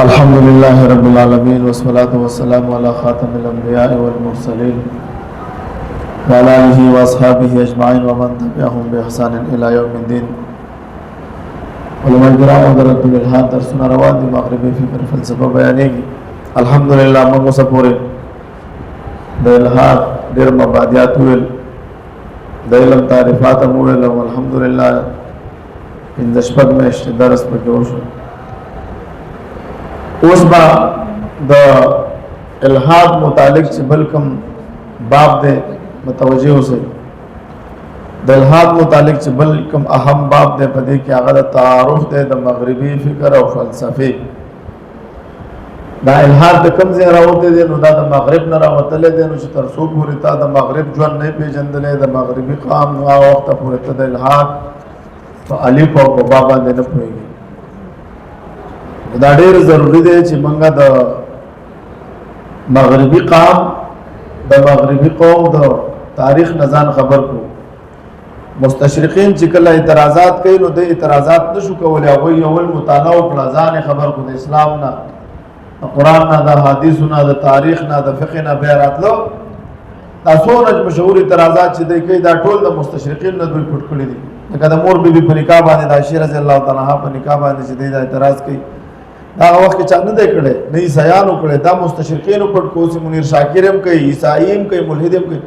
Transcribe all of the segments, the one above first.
الحمد لله رب العالمين والصلاة والسلام على خاتم الأنبياء والمرسلين وعلى آله وأصحابه أجمعين ومن تبعهم بإحسان إلى يوم الدين. علماء کرام حضرت الالحاد درسنا روان دي مغربی فکر فلسفه بیانېږي. الحمدلله موږ اوسه پورې د الحاد ډېر مبادیات ویل، د علم تعریفات هم وویل او الحمدلله پنځه شپږ میاشتې درس پکې وشو. اوس به د الحاد متعلق چې بل کوم باب دی متوجه اوسئ. د الحاد متعلق چې بل کوم اهم باب دی په دې کې هغه د تعارف دی د مغربي فکر او فلسفې. دا الحاد د کوم ځای راوتی دی؟ نو دا د مغرب نه راوتلی دی. نو چې تر څو پورې تا د مغرب ژوند نه پېژندلی د مغربي قام نو هغه وخته پورې ته د الحاد په الف او په با باندې نه پوهېږي. دا ډېر ضروري دی چې موږ د مغربي قام د مغربي قوم د تاریخ نه ځان خبر کړو. مستشرقین چې کله اعتراضات کوي نو د اعتراضات نشو کولی، هغوی اول مطالعه وکړه، ځان خبر کړو د اسلام نه، د قرآن نه، د حدیثو نه، د تاریخ نه، د فقه نه بیا راتلو. دا څومره مشهور اعتراضات چې دی کوي دا ټول د مستشرقین نه دوی پټ کړي دي. لکه د مور بیبي په نکاح باندې د عائشې رضی الله تعالی عنها په نکاح باندې چې دی دا اعتراض کوي، دا هغه وخت کې چا نه دی کړی، نه عیسایانو کړی، دا مستشرقینو پټ کړو. چې منیر شاکر هم کوي، عیسائی هم کوي، ملحد هم کوي،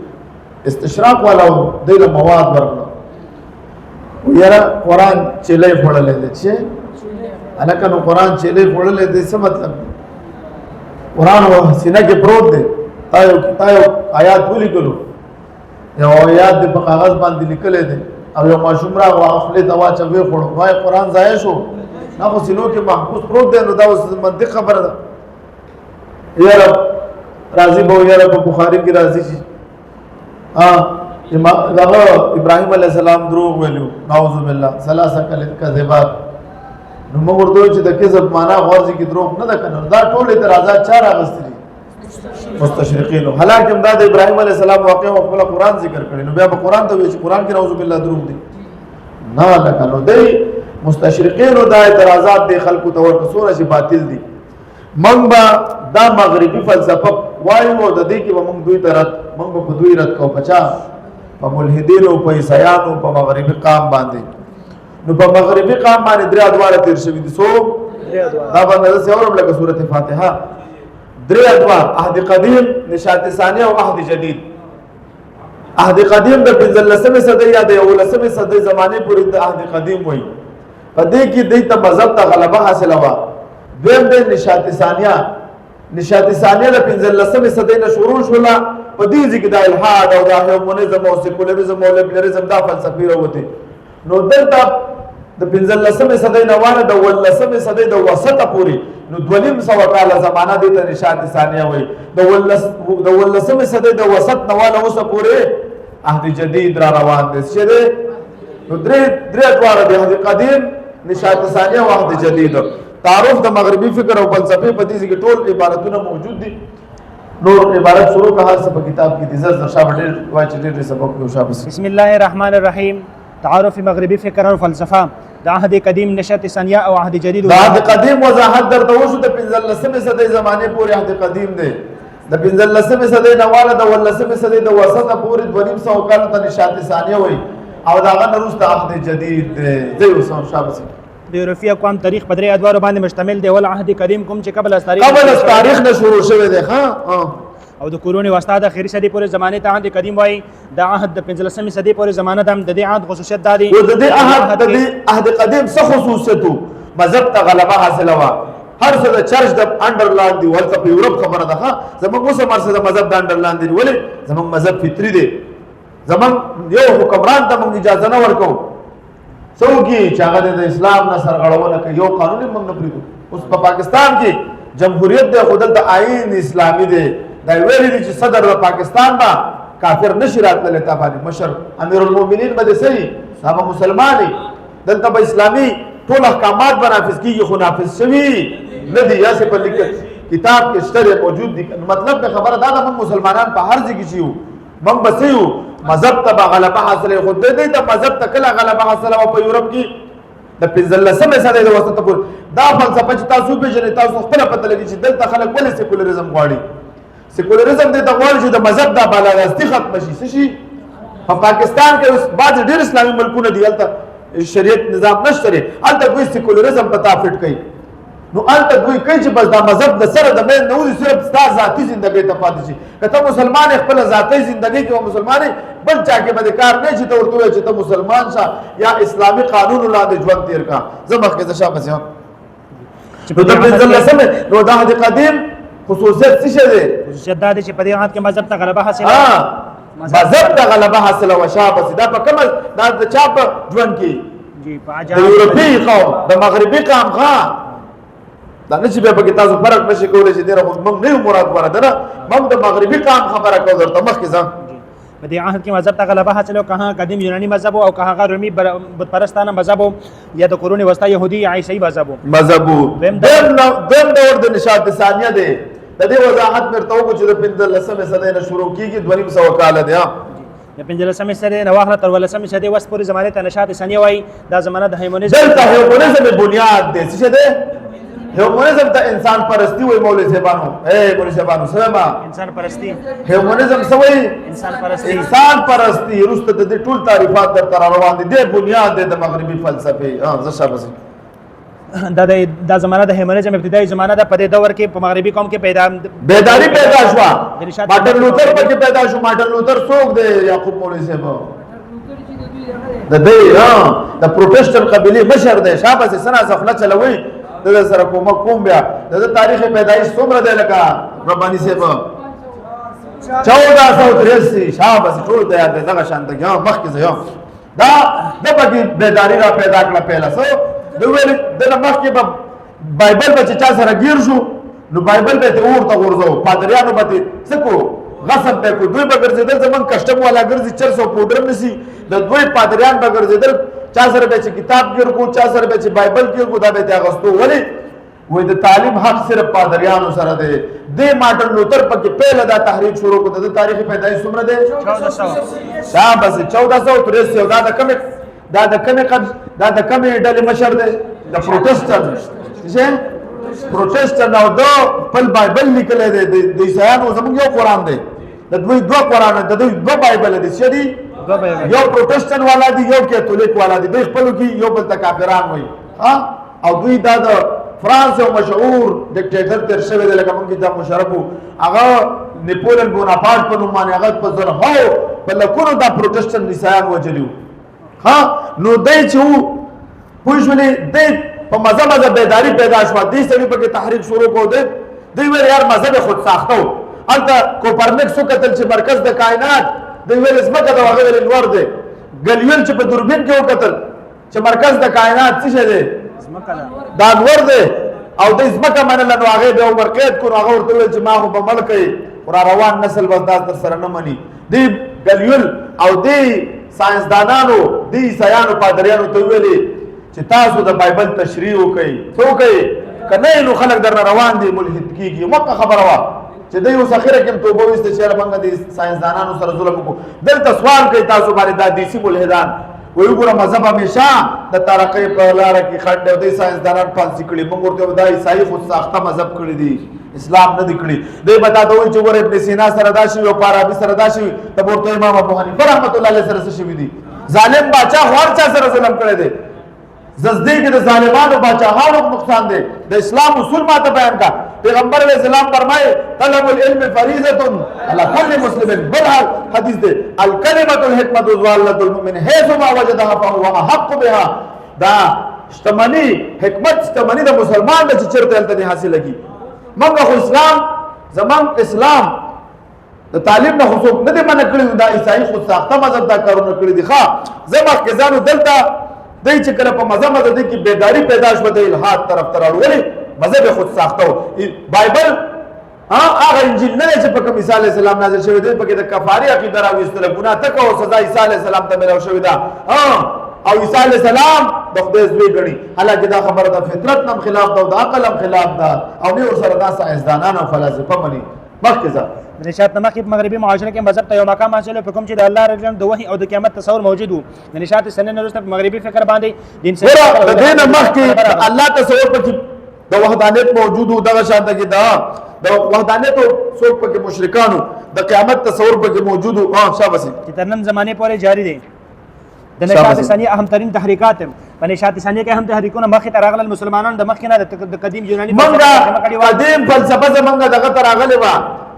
استشراق والا دی له مواد ورکړه. یاره قرآن چیلې خوړلې دی چې هلکه نو قرآن چیلې خوړلې دی څه مطلب دی؟ قرآن سینه کې پروت دی، تا یو آیات ولیکلو، یو آیات دی په کاغذ باندې لیکلی دی او یو ماشوم راغی خولې ته واچوه ویې خوړو، وایي قرآن ضایع شو؟ نه خو سینو کې محفوظ پروت دی. نو دا اوس منطق خبره ده. یاره راضي به یاره په بخاري کې راضي شي دغه ابراهیم علیه السلام دروغ ویلو، نعوذ بالله، ثلاثه کذبات. نو موږ ورته وایو چې د کذب معنا غورځي کې دروغ نه ده که نه. دا ټول اعتراضات چا راغستي دي؟ مستشرقینو. حالانکه دا د ابراهیم علیه السلام واقع او خپل قرآن ذکر کړي، نو بیا به قرآن ته وایي چې قرآن کې نعوذ بالله دروغ دي؟ نه لکه نو دی مستشرقینو دا اعتراضات دی خلکو ته ورکړه څومره چې باطل دي. موږ به دا مغربي فلسفه وایو او د دې کې به موږ دوی ته رد، موږ به په دوی رد کوو. په چا؟ په ملحدینو، په عیسایانو، په مغربي قام باندې. نو په مغربي قام باندې درې ادواره تیر شوي دي. څو؟ دا باندې داسې اورم لکه سورة فاتحه. درې ادوار: عهد قدیم، نشاط ثانیه او عهد جدید. عهد قدیم د 15مې صدۍ یا د 11مې صدۍ زمانې پورې د عهد قدیم وایي. په دې کې دوی ته مذهب ته غلبه حاصله وه. دویم دی نشاط ثانیه. نشاط ثانیه د 15مې صدۍ نه شروع شوله. په دې ځای کې د الحاد او د هیومنیزم او سیکولریزم او لیبرلیزم دا فلسفې راوتې. نو دلته د 15مې صدۍ نه وانه د 18مې صدۍ د وسطه پورې نو 2.5 کاله زمانه دې ته نشاط ثانیه وایي. د 18مې صدۍ د وسط نه وانه اوسه پورې عهد جدید را روان دی. چې دی نو درې ادواره دی: عهد قدیم، نشاط ثانیه او عهد جدید. تعارف د مغربي فکر او فلسفې په دې کې ټول عبارتونه موجود دي. نور عبارت شروع کا هر څه په کتاب کې دي. زر شابه ډېر وایي چې ډېر سبق یو شابه. بسم الله الرحمن الرحیم. تعارف مغربي فکر او فلسفه د عهد قدیم، نشاط ثانیه او عهد جدید. د عهد قدیم وضاحت درته وشو. د 15مې صدۍ زمانې پورې عهد قدیم دی. د 15مې صدۍ نه واله د 18مې صدۍ د وسطه پورې 2.5 کالو ته نشاط ثانیه وایي او د هغه نه وروسته عهد جدید دی. زه یو څه شابه د یورپي اقوام تاریخ په درې ادوارو باندې مشتمل دی. ول عهد قدیم کوم چې قبل از تاریخ نه شروع شوی دی او د قرون وسطا د اخري صدۍ پورې زمانه ته عهد قدیم وایي. د عهد د 15مې صدۍ پورې زمانه د دې عهد خصوصیت دا دی. د دې عهد قدیم څه خصوصیت وو؟ مذهب ته غلبه حاصله وه. هر څه د چرچ د انډرلاند دی. ولته په یورپ خبره ده. زموږ اوس هم هر څه د مذهب د انډرلاند دی. ولې؟ زموږ مذهب فطري دی. زموږ یو حکمران ته موږ اجازه نه ورکوو څوکي چې هغه د اسلام نه سرغړونه کوي. یو قانون یې موږ نه پرېږدو. اوس په پاکستان کې جمهوریت دی خو دلته آئین اسلامي دی. دا ویلي دي چې صدر د پاکستان به کافر نشي راتللی تا باندې. مشر امیرالمؤمنین به دې صحیح دا به مسلمان وي. دلته به اسلامي ټول احکامات به نافظ کېږي خو نافظ شوي نه دي. یاسې په کتاب کې شته دی موجود دي. مطلب د خبره دا ده موږ مسلمانان په هر ځای کې چې یو موږ به څه یو مذهب ته به غلبه حاصله. خو د دې ته مذهب ته کله غلبه حاصله وه په یورپ کې؟ د د 15مې صدۍ د وسط پورې دا فلسفه چې تاسو پیژنئ تاسو خپله پته لګي چې دلته خلک ولې سیکولریزم غواړي سیکولریزم دې ته غواړي چې د مذهب دا بالادستي ختمه شي څه شي په پاکستان کې اوس بعضې ډېر اسلامي ملکونه دي هلته شریعت نظام نشته دی هلته دوی سیکولریزم په تا فټ کوي نو هلته دوی کوي چې بس دا مذهب د سره د مین نه وځي صرف ستا ذاتي زندګۍ ته پاتې شي که ته مسلمان یې خپله ذاتي زندګۍ کې مسلمان یې بل چا کې به د کار نه چې ته ورته ووایې چې ته مسلمان شه یا اسلامي قانونو لاندې ژوند تېر کړه زه مخکې زه شابس یم نو د 15مې نو د عهد قدیم خصوصیت څه شی دی خصوصیت دا دی چې په دې عهد کې مذهب ته غلبه حاصله مذهب ته غلبه حاصله وه شابس دا په کومه دا د چا په ژوند کې جی په د یورپي قوم د مغربي قوم ښه دا نه چې بیا پکې تاسو فرق نشئ کولی چې ډېره خو موږ نه یو مراد غوره ده نه موږ د مغربي قوم خبره کوو درته مخکې ځه په دې عهد کې مذهب ته غلبه حاصله وه که هغه قدیم یوناني مذهب او که هغه رومي بت پرستانه مذهب یا د قرون وسطی یهودي یا عیسوي مذهب مذهب دویم دور د نشاط ثانیه دی د دې وضاحت مې ورته وکړو چې د 15مې صدۍ نه شروع کېږي 250 کاله دی د 15مې صدۍ نه واخله تر 15مې صدۍ وس پورې زمانې ته نشاط ثانیه وایي دا زمانه د هیمونیزم دلته هیمونیزم بنیاد دی څه دی هیومنزم ته انسان پرستی وای مولوی صاحبانو مولوی صاحبانو سمه انسان پرستی هیومنزم څه وای انسان پرستی رسته د ټول تعریفات در تر روان دي د بنیاد د مغربي فلسفه زه شابه دا زمانه د هیومنزم ابتدایي زمانه ده په دې دور کې په مغربي قوم کې بیداری پیدا شو مارټن لوتر پکې پیدا شو مارټن لوتر څوک دی یعقوب مولوی صاحب د دې د پروټستانت قبيله مشر دی شابه سنا څخه چلوي د سره کوم بیا د تاریخ پیدایش څومره دی لکه رباني صاحب 1483 شابه ټول دی دغه شان دی مخکې زه دا د پکې بیداری را پیدا کړه پهلا سو د ویل د مخکې بایبل به چا سره گیر شو نو بایبل به ته ورته ورځو پادریانو به څه کو غصب به کو دوی به ګرځیدل زمون کسٹم والا ګرځي 400 پودر نسی د دوی پادریان به ګرځیدل چا سره به کتاب گیر کو چا سره به بایبل گیر کو دا به تاغستو ولی وې د تعلیم حق صرف پادریانو سره دی د مارټن لوتر پکې پهله دا تحریک شروع کړ د تاریخ پیدایش څومره دی 1400 دا بس 1483 دا د کمې ډلې مشر دی د پروټستانت څه پروټستانت او د خپل بایبل لیکلی دی د عیسایانو زموږ یو قرآن دی د دوی دوه قرآن د دوی دوه بایبل دي څه دي یو پروټستانت والا دی یو کیتولیک والا دی دوی خپلو کې یو بل ته کافران وایي او دوی دا د فرانس یو مشهور ډیکټیټر تېر شوی دی لکه مونږ کې دا مشرف و هغه نیپولین بوناپارټ په نوم باندې هغه په زرهاو په لکونو دا پروټستانت عیسایان وژلي وو نو دی چې و پوه شولې دی په مذهب بیداري پیدا شوه دې سړي پکې تحریک شروع کړو دی ویل یار مذهب خود ساخته و هلته کوپرنیکس وکتل چې مرکز د کائنات دی ویل ځمکه د هغه ویل انور دی ګلیون چې په دوربین کې وکتل چې مرکز د کائنات څه شی دی دا انور دی او د ځمکه منله نو هغې بیا عمر قید کړو هغه ورته وویل چې ما خو به مړ کوي را روان نسل به دا در سره نه مني دی ګلیون او دی ساینسدانانو دی عیسایانو پادریانو ته ویلي چې تاسو د بایبل تشریح وکئ څه وکئ که نه نو خلک درنه روان دي ملحد کېږي مکه خبره وه چې دی اوس اخره کې هم توبه ویسته چې یاره موږ د ساینسدانانو سره ظلم وکړو دلته سوال کوي تاسو باندې دا دیسي ملحدان وایي وګوره مذهب همیشه د ترقۍ په لاره کې خنډ دی او دی ساینسدانان پانسي کړي موږ ورته دا عیسایي خود ساخته مذهب کړي دي اسلام نه دی کړي دی به تا ته وایي چې وګوره ابن سینا سره دا شوي او فارابي سره دا شوي ته به ورته امام ابو حنیفه رحمت الله علیه سره څه شوي دي ظالم باچا خو هر چا سره ظلم کړی دی ززدی کې د ظالمانو باچاهانو نقصان دی د اسلام اصول ماته بیان کا پیغمبر علیہ السلام فرمائے طلب العلم فریضۃ علی کل مسلم بل حدیث دی الکلمۃ الحکمۃ ضالۃ المؤمن حيث ما وجدها فهو احق بها دا شتمنی حکمت شتمنی د مسلمان د چرته تل حاصل کی موږ خو اسلام زمان اسلام د تعلیم نه خصوص نه دی منع کړی دا عیسائی خود ساخته مذهب دا کارونه کړی دي ښا زما کې ځانو دلته دای چې کله په مذهب د دې کې بیداری پیدا شوه د الحاد طرف ته راوړي مذهب خود ساخته بایبل هغه انجیل نه چې په کوم عیسی علیه السلام نازل شوی دی په کې د کفاري عقیده راوېستله ګناه تک او سزا عیسی علیه السلام ته ملو شوی ده او عیسی علیه السلام د خدای زوی ګڼي حالانکه دا خبره د فطرت نم خلاف ده او د عقل هم خلاف ده او نه ورسره دا ساینسدانان او فلسفه مني مخکې ځه د نشاط نمخ په مغربي معاشره کې مذهب ته یو مقام حاصل په کوم چې د الله رب العالمین د وحي او د قیامت تصور موجود وو د نشاط سنن وروسته په مغربي فکر باندې د انسان د دې نه مخکې الله تصور پکې د وحدانیت موجود وو دغه شان کې دا د وحدانیت څوک پکې مشرکانو د قیامت تصور پکې موجود وو شابه چې تر نن زمانه پورې جاری دي د نشاط ثانیه اهم ترین تحریکات په نشاط ثانیه کې اهم تحریکونه مخې ته راغلل مسلمانانو د مخکې نه د قدیم یوناني منګه قدیم فلسفه زمونږ دغه ته راغلې وه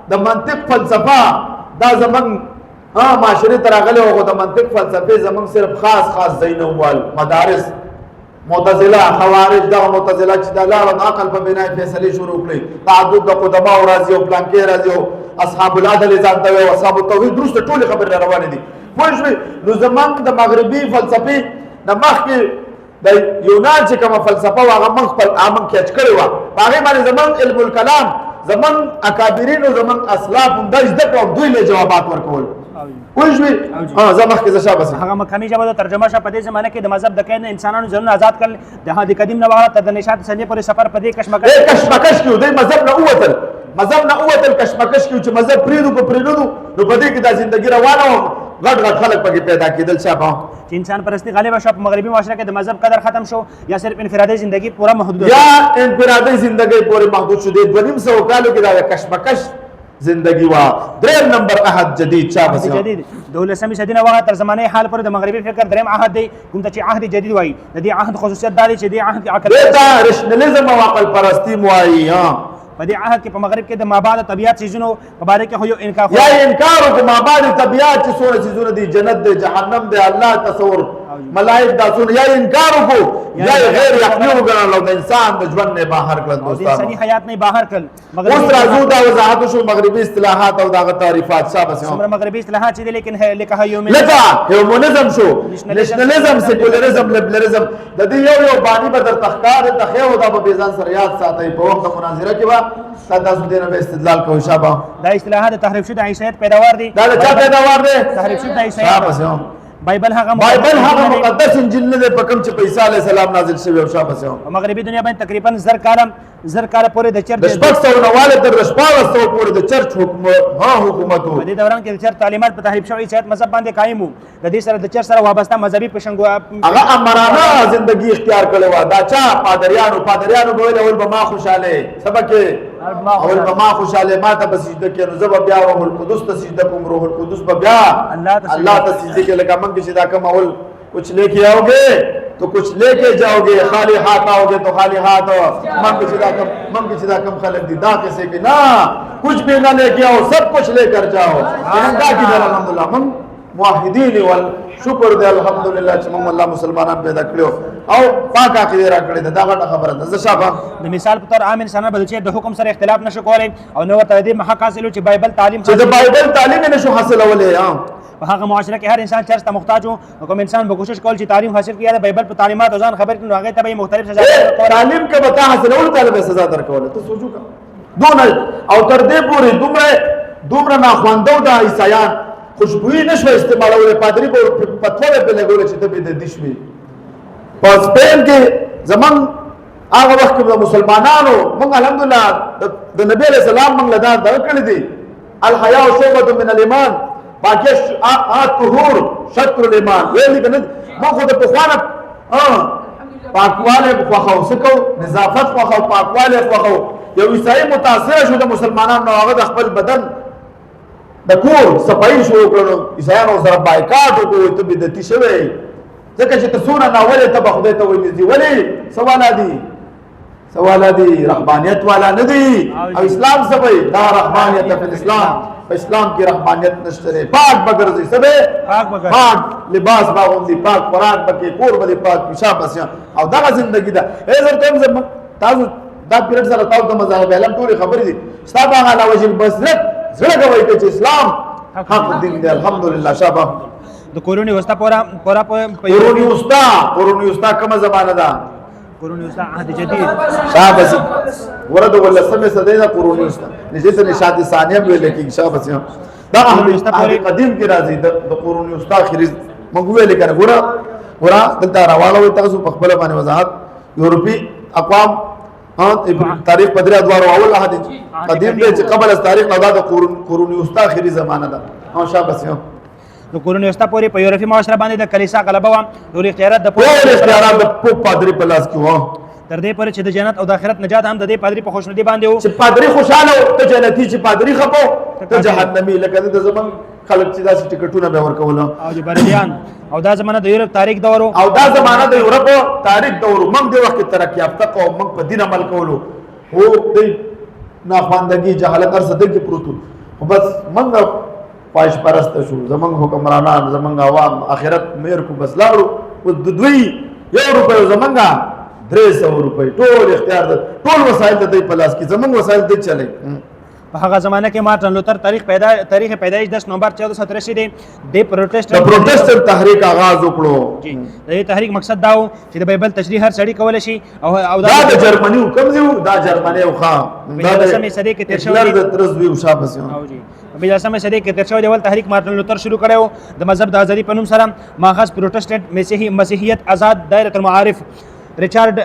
د منطق فلسفه دا زمونږ معاشرې ته راغلې وه خو د منطق فلسفې زمونږ صرف خاص ځایونه ووال مدارس معتزله خوارج دغه معتزله چې د الله او عقل په بنا فیصلې شروع کړې تعدد د قدماو راځي او پلانکې راځي او اصحاب العدل ځان ته وایي اصحاب التوحید درسته ټولې خبرې روانې دي پوه شوې نو زمونږ د مغربي فلسفې نه مخکې د یونان چې کومه فلسفه وه هغه موږ خپل امن کیچ کړې وه په هغې باندې زمونږ علم الکلام زمونږ اکابرینو زمونږ اسلاف هم دا زده کړو او دوی له جوابات ورکول پوه شوې زه مخکې زه شابه هغه مقامي ژبه د ترجمه شوه په دې زمانه کې د مذهب د قید نه انسانانو ځانونه آزاد کړل د قدیم نه وغیره تر د نشاط ثانیې پورې سفر په دې کشمکش کې دوی مذهب نه ووتل کشمکش کې چې مذهب پرېږدو په پرېږدو نو په دې کې دا زندګي روانه وه غټ خلک پکې پیدا کېدل شابه چې انسان پرستی غالبه شو په مغربي معاشره کې د مذهب قدر ختم شو یا صرف انفرادي زندگی پورا محدود یا انفرادي زندگی پورې محدود شو د 200 کالو کې دا کشمکش زندگی وا دریم نمبر عهد جدید چا جدید دولسمې صدی نه وغه تر زمانه حال پر د مغربي فکر دریم عهد دی کوم ته چې عهد جدید وایي د دې عهد خصوصیت دا دی چې د عهد عقل دا رشنالیزم او عقل پرستی موایي په دې عهد کې په مغرب کې د مابعد طبيعت سيزونو په باره کې یو انکار یا انکار او مابعد طبيعت چې څونه سيزونه دي جنت دي جهنم دي الله تصور ملائک دا څونه یا انکار وکړو یا غیر یقیني وګڼل د انسان د ژوند نه بهر کړل دوستانو د انساني حیات نه بهر کړل اوس راځو دا وضاحت شو مغربي اصطلاحات او دغه تعریفات شابه څومره مغربي اصطلاحات چې لیکن لکه هیومنزم شو نېشنلزم سیکولرزم لیبرالزم د دې یو باندې بدر تخکار ته خو دا به ځان سره یاد ساتي په وخت مناظره کې وا تاسو دې نه استدلال کوئ شابه دا اصطلاحات تحریف شوی د عیسایت پیداوار دي دا چا پیداوار دي تحریف شوی د عیسایت بایبل هغه مقدس انجیل نه په کوم چې عیسی علی السلام نازل شوی او شابه په مغربي دنیا باندې تقریبا زر کال پورې د چرچ د شپږ سوه نه واله تر شپاړس سوه پورې د چرچ حکومت و په دې دوران کې د چرچ تعلیمات په تحریف شوی عیسایت مذهب باندې قایم وو د دې سره د چرچ سره وابسته مذهبي پېشنګو هغه امرانه زندگی اختیار کړې وه دا چا پادریانو به ویل اول به ما خوشحاله سبق اول به ما خوشحاله ما ته به سجده کې نو زه به بیا روح القدس ته سجده کوم روح القدس به بیا الله ته سجده کې لکه موږ چې دا کوم اول کچھ لیके आओगे तो कुछ लेके जाओगे खाली हाथ आओगे तो खाली हाथ मन की सीधा कम खलक दी दा कैसे कि ना कुछ भी ना लेके आओ सब कुछ लेकर जाओ इनका की अल्हम्दुलिल्लाह मन मुवाहिदीन वल शुक्र दे अल्हम्दुलिल्लाह چې موږ الله مسلمانان پیدا کړو او پاک عقیده را کړی دا غټه خبره ده زه شابه د مثال په تور عام انسانان بدل چې د حکم سره اختلاف نشو کولای او نو ته دې حق حاصلو چې بایبل تعلیم چې د بایبل تعلیم نشو حاصلولې په هغه معاشره کې هر انسان چرته ته محتاج وو کوم انسان به کوشش کول چې تعلیم حاصل کړي د بایبل په تعلیمات او ځان خبر کړي هغه ته به مختلف سزا ورکول تعلیم کې به تا حاصلول طالب سزا درکول ته سوچو کا دون او تر دې پورې دومره ناخواندو د عیسایان خوشبوئی نشو استعمالول پادری په پتوله په لګول چې ته به د دشمي په سپین کې زمون هغه وخت کې مسلمانانو موږ الحمدلله د نبی علیہ السلام موږ لدار درکړي دي الحیا شعبۃ من الايمان باقي طهور شطر الايمان ویل کنه ما خو د پخوانه پاکواله خوخو سکو نظافت خوخو پاکواله خوخو یو عیسائی متاثر شو د مسلمانانو هغه د خپل بدن د کور صفائی شروع کړو عیسایانو سره بایکاټ وکړو ته بدعتي شوی ځکه چې تاسو نه اول ته بخدای ته ویل دي ولی سوالا دي رحمانیت والا نه دي او اسلام سبي دا رحمانیت په اسلام په اسلام کې رحمانیت نشته پاک بغرزي سبي پاک لباس باغوندي پاک قران پکې کور باندې پاک پیشاب بس او دا زندگی ده زر ته تاسو دا پیریډ سره تاسو د مذهب علم ټول خبرې دي ستاسو هغه وجه بصیرت زړه کوي چې اسلام حق دین دی الحمدلله شابه د قرون وسطا پورا قرون وسطا کومه زمانه ده قرون وسطا عهد جدید شابه ورته ولسمه صدې ده قرون وسطا نشته نشاط ثانیه ویل کې شابه دا عهد قدیم کې راځي د قرون وسطا اخري موږ ویل کنه ګوره دلته راوالو تاسو په خپل باندې وضاحت یورپی اقوام تاریخ په درې ادوار اول عهد قدیم دی چې قبل از تاریخ نه دا قرون وسطا اخري زمانه ده او شابه سیو د قرون وسطا پورې په یورپي معاشره باندې د کلیسا غلبه و ټول اختیارات د پوپ پادری په لاس کې و تر دې پورې چې د جنت او د آخرت نجات هم د دې پادری په خوشنودي باندې و چې پادری خوشاله او ته جنتی چې پادری خپو ته جهنمی لکه د زمون خلک چې داسې ټیکټونه به ورکول او د بریلیان او دا زمانه د یورپ تاریخ دور او دا زمانه د یورپ تاریخ دور موږ د وخت ترقی یافته قوم موږ په دین عمل کولو هو د ناخواندگی جهالت هر څه کې پروت خو بس موږ پایش پرست شو زمونږ حکمرانان زمونږ عوام آخرت مېر کو بس لاړو او د دوی €1 زمونږ 300 روپۍ ټول اختیار د ټول وسایل د دې په لاس کې زمونږ وسایل د چلے په هغه زمانه کې مارټن لوتر تاریخ پیدایش 10 نومبر 1483 دی د پروټیسټنټ تحریک آغاز وکړو جی د دې تحریک مقصد دا و چې د بایبل تشریح هر سړی کول شي او دا د جرمني حکم دی دا جرمني او خان دا د سمې صدې کې تیر شوی د ترزوی او شابه او جی په سمې صدې کې تیر شوی دی ول تحریک مارټن لوتر شروع کړو د مذهب د ازادي په نوم سره ماخذ پروټیسټنټ مسیحیت آزاد دایره المعارف ریچارډ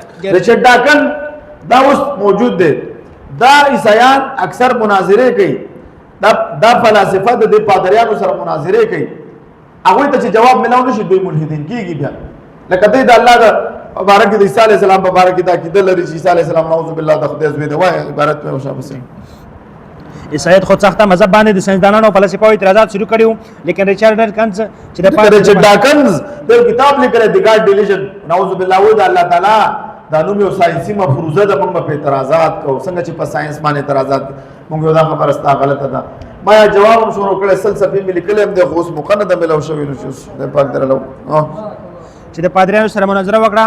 ډاکن دا اوس موجود دی دا عیسایان اکثر مناظره کوي دا فلسفه د دې پادریانو سره مناظره کوي هغه ته چې جواب ملاو نشي دوی ملحدین کیږي بیا لکه د الله د مبارک د عیسی علی السلام مبارک د عقیده لري چې عیسی علی السلام نعوذ بالله د خدای زوی دی وای عبارت په شابه عیسایت خود ساخته مذهب باندې د ساينسدانانو او فلسفو اعتراضات شروع کړیو لیکن ریچارډ ډاکنز چې د ډاکنز د کتاب لیکل دی ګاډ ډیلیژن نعوذ بالله و د الله تعالی دا نوم یو ساينسي مفروضه د موږ په اعتراضات کو څنګه چې په ساينس باندې اعتراضات موږ یو دا خبره ستا غلطه ده ما یا جواب هم شروع کړل فلسفي ملي کلم د غوس مقنده ملو شوی نو د پاک درلو چې د پادریانو سره مناظره وکړه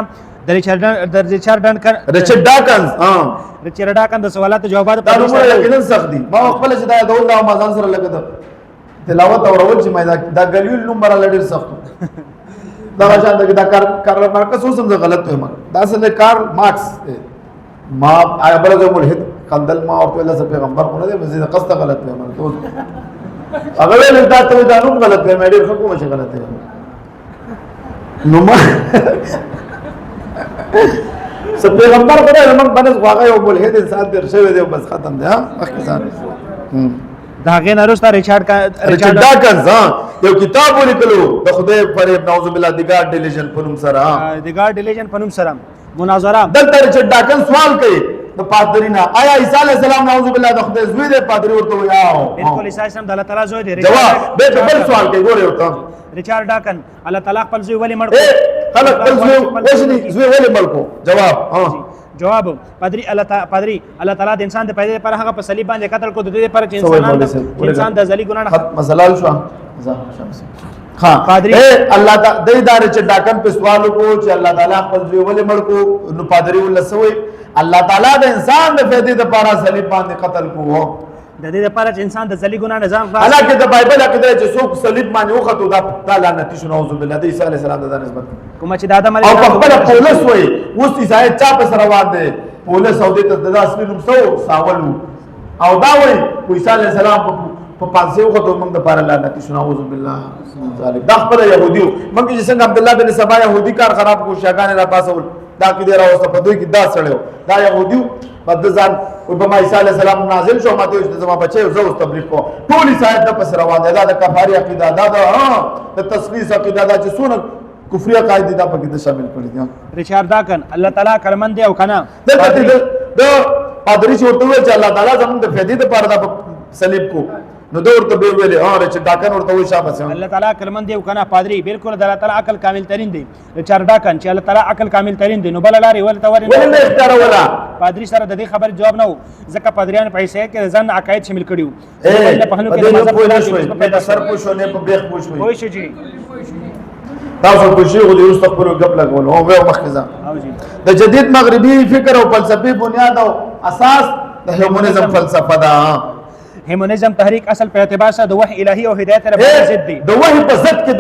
د ریچارډ ډاکن د سوالات جوابات دا نومونه یقینا سخت دي ما خپل چې دا ډول د مازان سره لګد تلاوت او رول چې ما دا غلیل نمبر لړ سخت دا شان دا کار مارکس اوس هم غلط وایم دا اصل کار مارکس ما آیا بل جو ملحد قندل ما او الله سره پیغمبر کو نه دی مزید قصد غلط وایم تو اگر له دا ته دا نوم غلط وایم ډیر حکومت شي غلط نو ما سب پیغمبر خدای موږ باندې واقع یو ملحد انسان در شوی دی بس ختم دی ها پاکستان دا غین ارستا ریچارډ ډاکنز یو کتاب ولیکلو د خدای پر نعوذ بالله د ګاډ ډیلیژن په نوم سره د ګاډ ډیلیژن په نوم سره مناظره دلته ریچارډ ډاکن سوال کوي د پادرینا آیا عیسی علی السلام نعوذ بالله د خدای زوی دی پادری ورته ویاو بالکل عیسی السلام د الله تعالی زوی دی جواب به بل سوال کوي ګوره ورته ریچارډ ډاکن الله تعالی خپل زوی ولی مړ خلک خپل زوی ولی مړ کو جواب جواب پادری الله تعالی د انسان د پیدا لپاره هغه په صلیب باندې قتل کو د دې لپاره چې انسان د ذلی ګناه مسلال شو ها پادری الله تعالی د دار چې ډاکن په سوال کو چې الله تعالی خپل زوی ولې مړ کو نو پادری ولسوي الله تعالی د انسان د پیدا لپاره صلیب باندې قتل کو د دې لپاره چې انسان د ذلی ګناه نظام حالکه د بایبل عقیده چې څوک صلیب باندې وختو دا تعالی نتیجه نعوذ بالله د عیسی علی السلام د نسبت کوم چې د آدم علی او په خپل پولس وای اوس عیسی چا په سره واده پولس او د اصلي نوم ساولو او دا وای عیسی علی السلام په پانسه وختو موږ د پاره نتیجه نعوذ بالله ذالک د خپل يهوديو موږ چې څنګه عبد الله بن سبا يهودي کار خراب کو شاګان را پاسول دا کې دی راوسته په دوی کې دا سړیو دا يهوديو بد ځان او په عیسی علی السلام نازل شو ماته چې زما بچي زو تبلیغ کو ټول عیسایت د پس روان دی دا د کفاری عقیده دا د تسلیث عقیده دا چې سونه کفر عقاید دا پکې شامل کړی دي ریچارډ ډاکن الله تعالی کلمند دی او کنه د پادری چې ورته ویل چې الله تعالی زموږ د فائدې لپاره د صلیب کو نو دورته به ویلې چې ډاکن ورته وی شابه الله تعالی کلمند دی او کنه پادری بالکل الله تعالی عقل کامل ترين دی ریچارډ ډاکن چې الله تعالی عقل کامل ترين دی نو بل لاري ولته ولې اختیار ولا پادری سره د دې خبر جواب نه و ځکه پادریان پیسې کې ځان عقاید شامل کړیو په هنو کې مذهب په سر پوښونه په بیخ پوښوي وای شي جی تاسو په شی غو دې استغفر غب لګول او به مخزه د جدید مغربي فکر او فلسفي بنیاد او اساس د هیومنزم فلسفه ده هیومنزم تحریک اصل په اعتبار سره د وحی الهی او هدایت رب ضد دی د وحی په ضد کې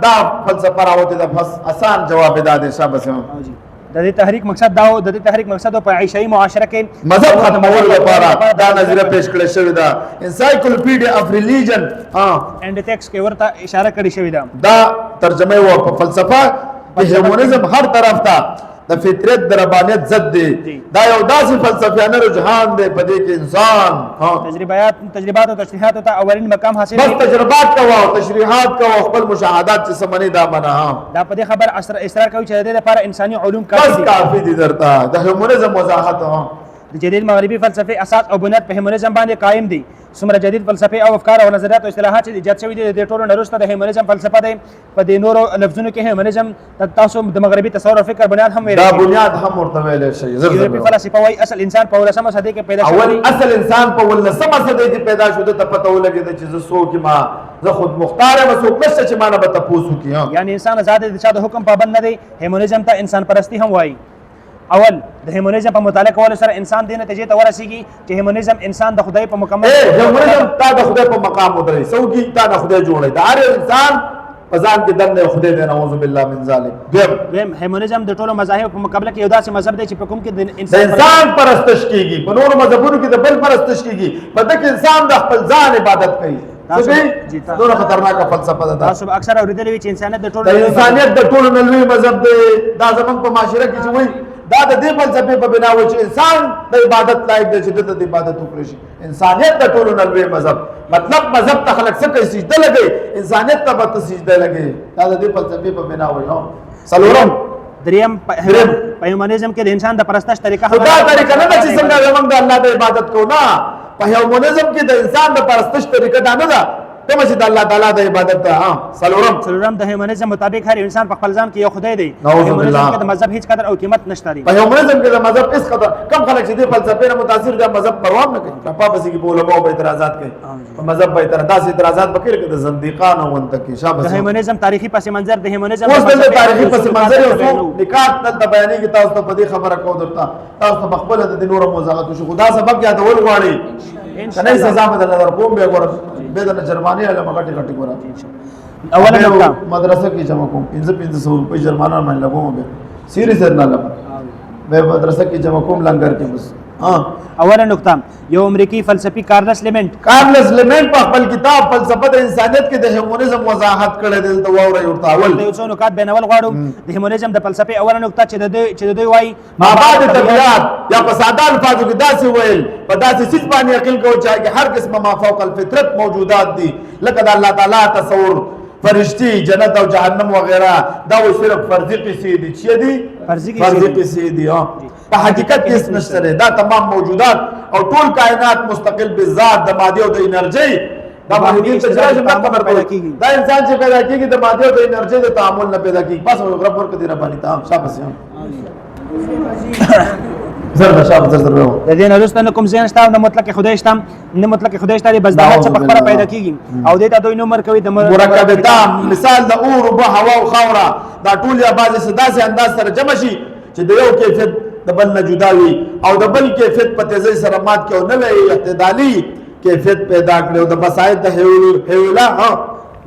دا فلسفه راوته ده بس آسان جواب ده شابه د دې تحریک مقصد دا و د دې تحریک مقصد په عیشای معاشره کې مذهب ختمول لپاره دا نظریه پیش کړل شوې ده انسایکلوپیډیا اف ریلیجن اینڈ ټیکس کې ورته اشاره کړې شوې ده دا ترجمه و په فلسفه د هیومنزم هر طرف ته د فطرت د ربانیت ضد دی دا یو داسې فلسفیانه رجحان دی په دې کې انسان تجربات او تشریحات ته اولین مقام حاصل بس تجربات کوه او تشریحات کوه خپل مشاهدات چې سمني دا منه دا په دې خبر اصرار کوي چې د دې لپاره انساني علوم بس کافي دي درته د هیومنزم وضاحت د جدید مغربي فلسفه اساس او بنیاد په هیومنزم باندې قائم دي څومره جدید فلسفه او افکار او نظریات او اصطلاحات چې ایجاد شوي دي د ټولو نه وروسته د هیومنزم فلسفه دی په دې نورو لفظونو کې هیومنزم تاسو د مغربي تصور او فکر بنیاد هم ویل دا بنیاد هم ورته ویل شي یورپي فلسفه وايي اصل انسان په 19مه صدۍ کې پیدا شوی اول اصل انسان په 19مه صدۍ کې پیدا شو ته پته ولګید چې زه څوک ما زه خود مختار یم څوک نشته چې ما نه به تاسو کیه یعنی انسان آزاد دي چې د حکم پابند نه دی هیومنزم ته انسان پرستی هم وایي اول د هیومنزم په مطالعه کولو سره انسان دې نتیجې ته ورسیږي چې هیومنزم انسان د خدای په مکمل هیومنزم تا د خدای په مقام ودرې څوک تا د خدای جوړي دا هر انسان په ځان کې دنه خدای دې نعوذ بالله من ذلک دیم هیومنزم د ټولو مذاهب په مقابله کې یو داسې مذهب دی چې په کوم کې د انسان پرستش کیږي په نورو مذهبونو کې د بل پرستش کیږي په دې کې انسان د خپل ځان عبادت کوي ډېر خطرناکه فلسفه ده تاسو اکثر اوریدلې چې انسانیت د ټولو د انسانیت د ټولو نه لوی مذهب دی دا زمونږ په معاشره کې چې وایي دا د دې فلسفې په بنا و چې انسان د عبادت لایق دی چې د عبادت وکړي شي انسانیت د ټولو نه لوی مذهب مطلب مذهب ته خلک څه کوي سجده لګي انسانیت ته به سجده لګي دا د دې فلسفې په بنا و څلورم دریم په هیومنزم کې د انسان د پرستش طریقه خدا طریقه نه چې څنګه زمونږ د الله د عبادت کو نه په هیومنزم کې د انسان د پرستش طریقه دا نه ده کوم چې د الله تعالی د عبادت ته څلورم د هیومنزم مطابق هر انسان په خپل ځان کې یو خدای دی هیومنزم کې د مذهب هیڅ قدر او قیمت نشته دی په هیومنزم کې د مذهب هیڅ قدر کم خلک چې د فلسفې نه متاثر دي مذهب پروا نه کوي په پاسې کې علماء به اعتراضات کوي په مذهب به اعتراضات وکړي چې د زنديقانو ونت کې شابه د هیومنزم تاریخي پس منظر د هیومنزم اوس د تاریخي پس منظر یو نکات دلته بیانې کې تاسو ته په دې خبره کوم درته تاسو په خپل د نور موضوعات شو خدا سبب یادول غواړي کنه سزا بدل در کوم به ګور به د جرمانه علم غټي غټي ګور اوله نقطه مدرسه کې جمع کوم 500 روپۍ جرمانه باندې لګوم به سیریز نه لګم به مدرسه کې جمع کوم لنګر کې بس اوله نقطه یو امریکای فلسفي کارلس لیمنټ په خپل کتاب فلسفه د انسانیت کې د هیومنزم وضاحت کړی دی د واوري ورته اول د یو څو نکات بینول غواړو د هیومنزم د فلسفې اوله نقطه چې د دوی وایي مابعد طبیعت یا په ساده الفاظو کې داسې ویل په داسې څه باندې عقل کو چې هر قسمه ما فوق الفطرت موجودات دي لکه د الله تعالی تصور فرشتي جنت او جهنم وغیرہ دا و صرف فرضي قصې دي چې دي فرضي قصې دي په حقیقت کې نشته دا تمام موجودات او ټول کائنات مستقل بذات د ماده او د انرژي دا باندې تجربه نه خبر پیدا کیږي دا انسان چې پیدا کیږي د ماده او د انرژي د تعامل نه پیدا کیږي بس یو رب ورکړي رباني ته شابه زر شابه زر د دې نه رسته کوم ځین شته نه مطلق خدای شته نه مطلق خدای شته بس دا څه په خبره پیدا کیږي او دې ته دوی نمبر کوي د مرکب تام مثال د اور او هوا او خاوره دا ټول یا بعضی سداسي انداز سره جمع شي چې د یو کیفیت د بل نه جدا وي او د بل کیفیت په تیزی سره مات کې او نه وي اعتدالي کیفیت پیدا کړي او د بسایت د هیولا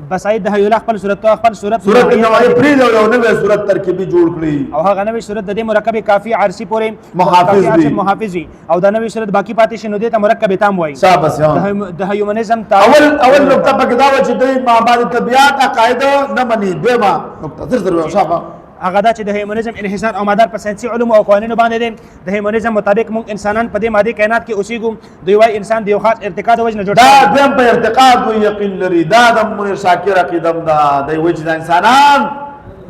بسایت د هیولا خپل صورت صورت نوې پری او نوې صورت ترکیبي جوړ کړي او هغه نوې صورت د دې مرکب کافي عرصي پورې محافظ وي او د نوې صورت باقی پاتې شنو دي ته مرکب تام وایي شاباش د هیومنزم اول نقطه پکې دا و چې د مابعد طبيعت عقاید نه مني دویمه نقطه زر شابه هغه دا چې د هیومنزم انحصار او مدار په ساينسي علوم او قوانینو باندې دي د هیومنزم مطابق موږ انسانان په دې مادي کائنات کې اوسېږو دوی وايي انسان د یو خاص ارتقا د وجه نه جوړ دا دیم په ارتقا دوی یقین لري دا د منیر شاکر عقیدم دا د وجه د انسانان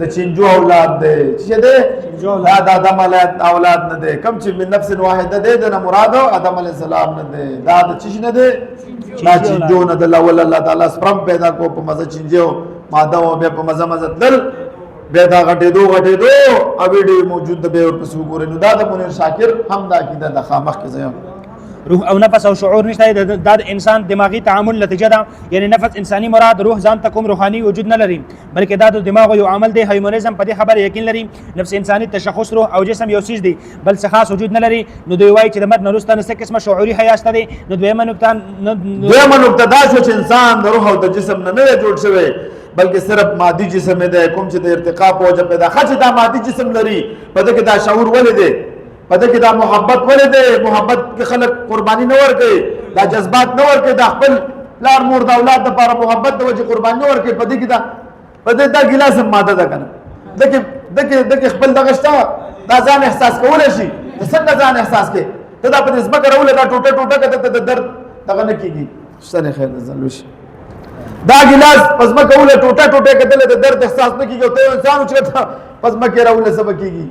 د چنجو اولاد دي چې دي دا د آدم علیه اولاد نه دي کم چې من نفس واحده دي د مراد آدم علیه السلام نه دي دا د چش نه دي دا چنجو نه د الله تعالی سپرم پیدا کو په مزه چنجو ماده او به په مزه دل به دا غټېدو او ویډیو موجود ده به ورپسې وګورئ نو دا د منیر شاکر هم دا عقیده د خامخ کې ځای روح او نفس او شعور نشته دا د انسان دماغي تعامل نتیجه ده یعنی نفس انساني مراد روح ځان ته کوم روحاني وجود نه لري بلکې دا د دماغ یو عمل دی هیومنزم په دې خبره یقین لري نفس انساني تشخص روح او جسم یو چیز دی بل څه خاص وجود نه لري نو دوی وایي چې د مرګ نه وروسته نه څه قسمه شعوري حیا شته دی نو دویمه نقطه دا شو چې انسان د روح او د جسم نه جوړ شوی بلکې صرف مادي جسم دی کوم چې د ارتقا په وجه پیدا خچ دا مادي جسم لري په دې کې دا شعور ولې دی په دې کې دا محبت ولې دی محبت کې خلک قرباني نه ورکوي دا جذبات نه ورکوي دا خپل پلار مور د اولاد لپاره محبت د وجه قرباني نه ورکوي په دې کې دا ګلاس ماده ده کنه دغه خپل دغه شته دا ځان احساس کولی شي ته څنګه ځان احساس کې ته دا په دې ځمکه راولې دا ټوټه ټوټه که ته د درد دغه نه کېږي شته نه خیر ځان لوشي دا ګیلاس په ځمکه ولې ټوټه ټوټه کتلې د درد احساس نه کېږي او ته انسان چې ته په ځمکه راولې څه به کېږي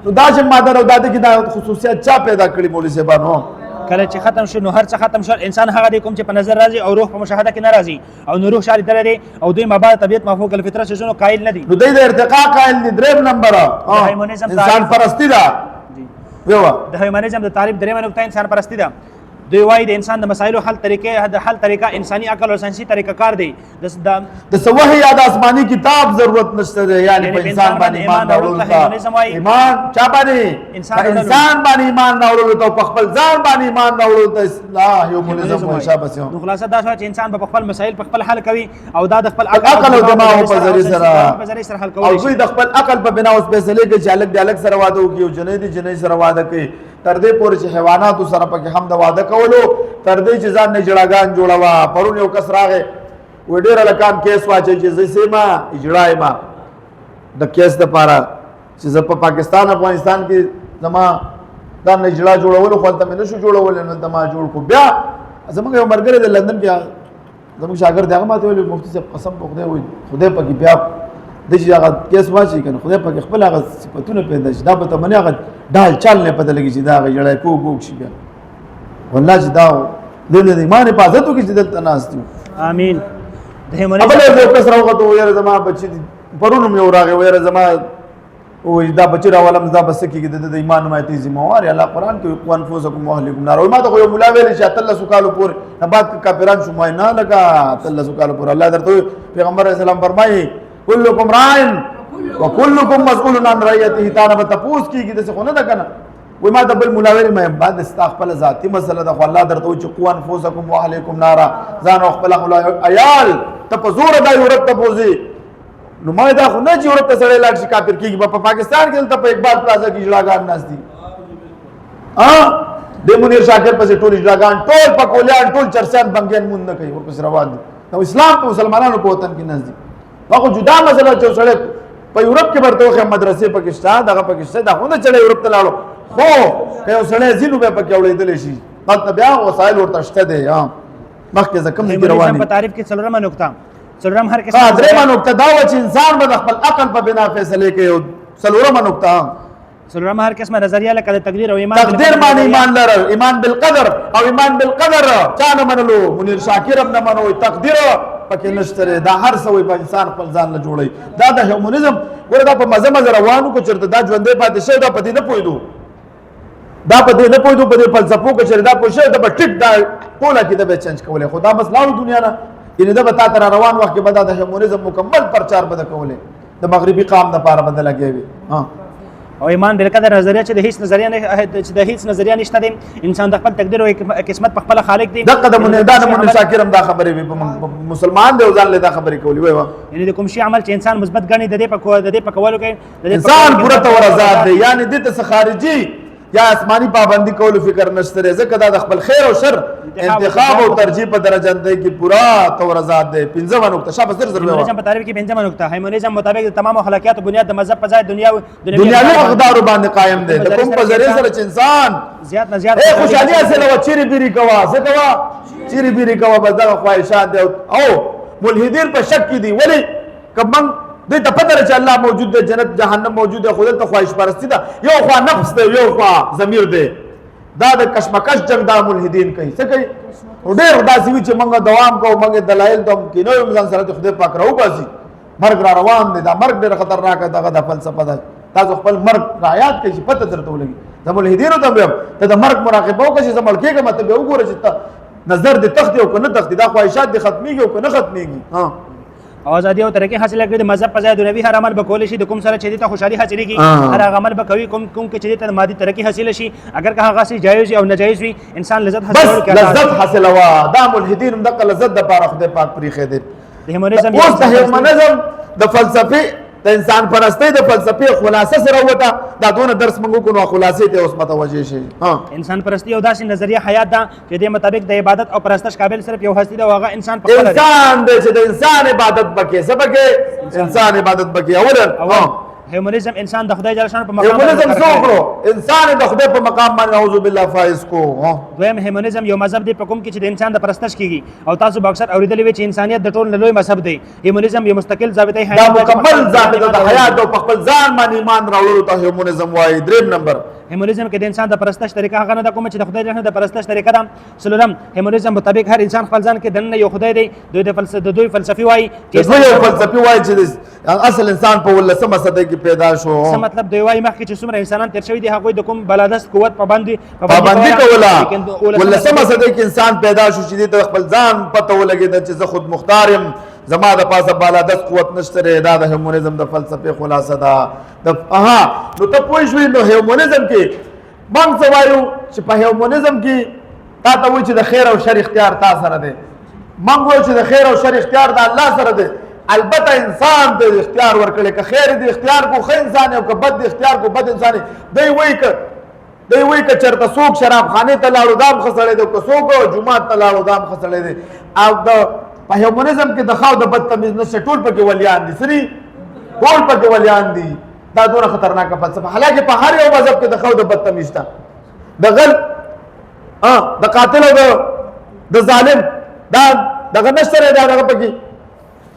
نو دا چې مادر او داده کې دا خصوصیت چا پیدا کړي مولوي صاحبانو کله چې ختم شو نو هر څه ختم شو انسان هغه دی کوم چې په نظر راځي او روح په مشاهده کې نه راځي او نو روح شاري در دی او دوی مابا طبيعت مفوق الفطره شنو قائل نه دي نو دوی د ارتقا قائل دي دریم نمبر انسان پرستی ده ویوا د هیومنزم د تعریف درېمه نقطه انسان پرستی ده دوی وايي د انسان د مسایلو حل طریقه انساني عقل او ساينسي طریقه کار دی د سوهي یا د آسماني کتاب ضرورت نشته دی یعنی په انسان باندې ایمان راوړل ایمان چا باندې انسان باندې ایمان راوړل ته په خپل ځان باندې ایمان راوړل ته اصلاح یو منظم او شابه نو خلاصه دا چې انسان په خپل مسایل په خپل حل کوي او دا د خپل عقل او دماغ په ذریعہ سره حل کوي او دوی د خپل عقل په بنا اوس فیصله کوي چې الګ د الګ سره واده وکړي او جنې سره واده کوي تر دې پورې چې حیواناتو سره پکې هم د واده کولو تر دې چې ځان نه جړاګان جوړوا پرون یو کس راغی و ډېر لکان کیس واچي چې زه سیما اجړای ما د کیس د پاره چې زه په پاکستان افغانستان کې زما دا نه جړا جوړول خو ته نه شو جوړول نو ته ما جوړ کو بیا زموږ یو مرګره د لندن کې زموږ شاګرد هغه ماته ویل مفتي صاحب قسم په خدای وي خدای پکې بیا د چې هغه کیس واچي کنه خدای پکې خپل هغه صفاتونه پیدا شي دا به ته منه هغه ډال چل نه پته لګي چې دا جړای پوګ شي بیا والله چې دا د ایمان حفاظت وکړي چې دلته ناس دي امين د همونه په کس راوغته ويره زما بچي پرونو مې وراغه ويره زما او دا بچی راولم دا بس کېږي د ایمان مایتي ذمہوار الله قرآن کې قوان فوزکم واهلکم نار ما ته یو مولا ویل چې الله سکالو پور بعد کافران شو نه لگا الله سکالو پور الله درته پیغمبر اسلام فرمایي كلكم راع وكلكم مسؤول عن رعيته تانه به تپوس کیږي د څه خو نه ده کنه وای ما د بل ملاویر مې بعد استغفر ذاتی مسله د الله درته چې قوان فوزکم واهلکم نارا ځان خپل عیال ته په زور د یورپ ته پوزي نو ما دا خو نه چې یورپ ته سره لاړ شي کافر کیږي په پاکستان کې ته په اقبال پلازا کې جړاګان ناس دي د منیر شاکر په ټول جړاګان ټول پکولیان ټول چرسان بنګین مون نه کوي ورپسې روان دي نو اسلام په مسلمانانو په وطن کې ناس دي هغه جدا مسله چې سره په یورپ کې ورته وخت مدرسې پاکستان دغه پاکستان دا خونه چلے یورپ ته لاړو خو که سره زینو به پکې وړېدل شي مطلب بیا وسایل ورته شته دي مخکې زکم دي رواني په تعریف کې څلورمه نقطه څلورم هر کس درېمه نقطه دا و چې انسان به خپل عقل په بنا فیصله کوي او څلورمه نقطه څلورم هر قسمه نظریه لکه د تقدیر او ایمان تقدیر باندې ایمان لرل ایمان بالقدر او ایمان بالقدر چا نه منلو منیر شاکر هم نه منو تقدیر پکې نشته دا هر څه په انسان خپل ځان له جوړي دا د هیومنزم ګوره دا په مزه روانو کو چرته دا ژوندې پاتې شي دا پدې نه پویدو دا پدې نه پویدو په فلسفو کې چرته دا پوښه دا ټیک دا ټوله کې دا چینج کوله خدا مسله دنیا نه ان دا به تا تر روان وخت کې به دا د هیومنزم مکمل پرچار بده کوله د مغربي قام د پاره بدل لګي او ایمان بالقدر نظریه چې د هیڅ نظریه نه چې د هیڅ نظریه نشته دی انسان د خپل تقدیر او قسمت په خپل خالق دی د قدمونه دا د شاکرم دا خبره وي مسلمان دی ځان له دا خبره کوي وای یعنی د کوم شی عمل چې انسان مثبت غني د دې په کولو کې انسان پوره تور آزاد دی یعنی د څه خارجي یا آسمانی پابندی کولو فکر نشته ځکه دا د خپل خیر او شر انتخاب او ترجیح په درجه اندای کې پورا تور آزاد دی پنځمه نقطه شابه سر ضروري هیومنزم په تعریف کې پنځمه نقطه هیومنزم مطابق د تمام خلاقیات بنیاد د مذهب په ځای دنیاوي اقدار باندې قائم دی د کوم په ذریعہ سره چې انسان زیات نه زیات خوشالي حاصل او چیرې بیري کوا څه کوا چیرې بیري کوا بدل خواهشات او ملحدین په شک کې دي ولی کمن د ته پته چې الله موجود دی جنت جهنم موجود دی خدای ته خواهش پرستی ده یو خوا نفس دی یو خوا ضمیر دی دا د کشمکش جنگ د ملحدین کوي څه کوي ډېر داسې وي چې موږ دوام کوو موږ دلایل دوم کې نو انسان سره خدای پاک راو باسي مرګ را روان دی دا مرګ ډېر خطرناک دغه د فلسفه ده تاسو خپل مرګ رعایت کوي چې پته درته ولګي د ملحدینو ته د مرګ مراقبه وکړي چې مړ کېږم ته به وګوره چې نظر د تخت او کنه تخت دا خواهشات د ختميږي او کنه ختميږي او ازادي او ترقی حاصل کړي د مذهب په ځای دنیوي هر عمل به کول شي د کوم سره چې د خوشحالي حاصلېږي هر هغه عمل به کوي کوم چې د مادي ترقی حاصل شي اگر که هغه شی جایز او ناجایز وي انسان لذت حاصل کوي لذت حاصل وا دا ملحدین د لذت د پاره خدای پاک پرې خېده د هیومنزم اوس د هیومنزم د فلسفي د انسان پرستی د فلسفي خلاصه سره وته دا دونه درس منغو کو نو خلاصې ته اوس متوجه شي انسان پرستی او داسې نظریه حیات ده چې د مطابق د عبادت او پرستش قابل صرف یو هستی ده او هغه انسان په انسان د انسان عبادت بکې سبکه انسان عبادت بکې اولا هیومنزم انسان د خدای جل شان په مقام هیومنزم څه وکړو؟ انسان د خدای په مقام باندې اعوذ بالله فایز کو. دویم هیومنزم یو مذهب دی په کوم کې چې د انسان د پرستش کیږي او تاسو به اکثر اوریدلی وي چې انسانیت د ټول لوی مذهب دی. هیومنزم یو مستقل ضابطه دا مکمل ضابطه د حیات او په خپل ځان باندې ایمان راوړلو ته هیومنزم وایي. دریم نمبر هیومنزم کې د انسان د پرستش طریقه هغه نه ده کوم چې د خدای جل د پرستش طریقه ده. څلورم هیومنزم مطابق هر انسان خپل ځان کې دنه یو خدای دی. دوی فلسفي وایي چې یو فلسفي وایي چې اصل انسان په 19مه صدۍ کې پیدا شو. څه مطلب دوی وایي مخکې چې څومره انسانان تیر شوي دي هغوی د کوم بلادست قوت پابندي کوله 19مه صدۍ کې انسان پیدا شو چې د خپل ځان پته ولګېده چې زه خود مختار یم، زما د پاسه بالادست قوت نشته. دا د هیومنزم د فلسفې خلاصه ده. نو ته پوه شوې نو هیومنزم کې موږ څه وایو چې په هیومنزم کې تا ته وایي چې د خیر او شر اختیار تا سره دی. موږ وایو چې د خیر او شر اختیار د الله سره دی. البته انسان ته اختیار ورکړي که خیر دی اختیار کو ښه انسان او که بد دی اختیار کو بد انسان. دی وایي که چېرته څوک شراب خانې ته لاړو دا هم ښه سړی دی، که څوک جومات ته لاړو دا هم ښه سړی دی. او په هیومنزم کې د ښه او د بد تمیز نشته، ټول پکې ولیان دي. سري ټول پکې ولیان دي. دا دونه خطرناکه فلسفه. حالانکه په هر یو مذهب کې د ښه او د بد تمیز شته. د قاتل او د ظالم دا دغه نشته دی. دغه پکې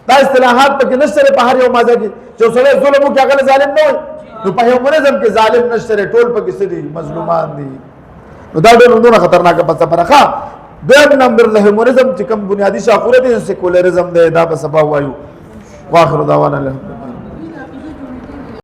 دا اصطلاحات پکې نشته دی په هر یو مذهب کې چې سړی ظلم وکړي هغه ظالم نه وي. نو په هیومنزم کې ظالم نشته دی، ټول پکې څه دي؟ مظلومان دي. نو دا ډېر دونه خطرناکه فلسفه ده. دویم نمبر له هیومنزم چې کوم بنیادي شاخونه دي سیکولرزم دی. دا به سبا وایو. واخر دعوانا الحمد